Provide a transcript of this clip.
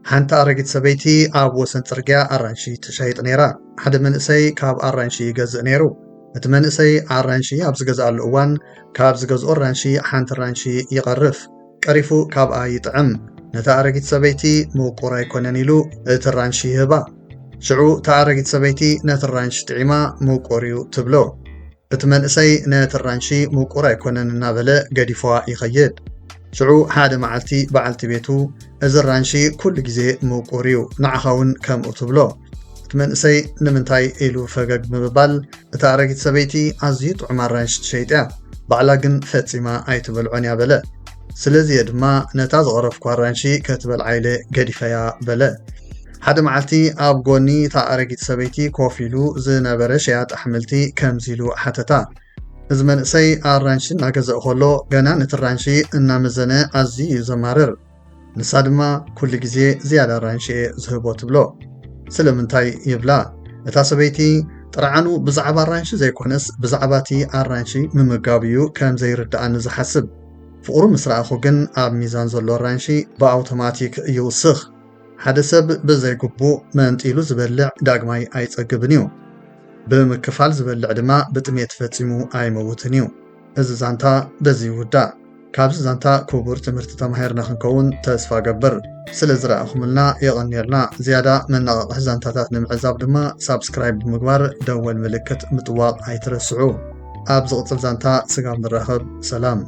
ሓንቲ ኣረጊት ሰበይቲ ኣብ ወሰን ጽርግያ ኣራንሺ ትሸይጥ ነይራ። ሓደ መንእሰይ ካብ ኣራንሺ ይገዝእ ነይሩ። እቲ መንእሰይ ኣራንሺ ኣብ ዝገዝኣሉ እዋን ካብ ዝገዝኦ ኣራንሺ ሓንቲ ኣራንሺ ይቐርፍ። ቀሪፉ ካብኣ ይጥዕም። ነታ ኣረጊት ሰበይቲ ምቁር ኣይኮነን ኢሉ እቲ ኣራንሺ ይህባ። ሽዑ እታ ኣረጊት ሰበይቲ ነቲ ኣራንሺ ጥዒማ ምቁር እዩ ትብሎ። እቲ መንእሰይ ነቲ ኣራንሺ ምቁር ኣይኮነን እናበለ ገዲፏ ይኸይድ። ሽዑ ሓደ መዓልቲ በዓልቲ ቤቱ እዚ ኣራንሺ ኩሉ ግዜ ምቁር እዩ ንዓኻ እውን ከምኡ ትብሎ። እቲ መንእሰይ ንምንታይ ኢሉ ፈገግ ብምባል እታ ኣረጊት ሰበይቲ ኣዝዩ ጥዑም ኣራንሺ ትሸይጥ እያ፣ ባዕላ ግን ፈጺማ ኣይትበልዖን እያ በለ። ስለዚ ድማ ነታ ዝቐረፍኳ ኣራንሺ ከትበልዓ ኢለ ገዲፈያ በለ። ሓደ መዓልቲ ኣብ ጎኒ እታ ኣረጊት ሰበይቲ ኮፍ ኢሉ ዝነበረ ሸያጥ ኣሕምልቲ ከምዚ ኢሉ ሓተታ። እዚ መንእሰይ ኣራንሺ እናገዝአ ከሎ ገና ነቲ ኣራንሺ እናመዘነ ኣዝዩ እዩ ዘማርር። ንሳ ድማ ኩሉ ግዜ ዝያዳ ኣራንሺ ዝህቦ ትብሎ። ስለምንታይ ይብላ። እታ ሰበይቲ ጥርዓኑ ብዛዕባ ኣራንሺ ዘይኮነስ ብዛዕባ እቲ ኣራንሺ ምምጋብ እዩ ከም ዘይርድኣኒ ዝሓስብ። ፍቕሩ ምስ ረኣኹ ግን ኣብ ሚዛን ዘሎ ኣራንሺ ብኣውቶማቲክ ይውስኽ። ሓደ ሰብ ብዘይግቡእ መንጢሉ ዝበልዕ ዳግማይ ኣይጸግብን እዩ። ብምክፋል ዝበልዕ ድማ ብጥሜት ፈጺሙ ኣይመውትን እዩ። እዚ ዛንታ በዚ ይውዳእ። ካብዚ ዛንታ ክቡር ትምህርቲ ተማሂርና ክንከውን ተስፋ ገብር። ስለ ዝረኣኹምልና የቐኒልና። ዝያዳ መነቓቕሒ ዛንታታት ንምዕዛብ ድማ ሳብስክራይብ ብምግባር ደወል ምልክት ምጥዋቕ ኣይትረስዑ። ኣብ ዝቕፅል ዛንታ ስጋብ ንራኸብ። ሰላም።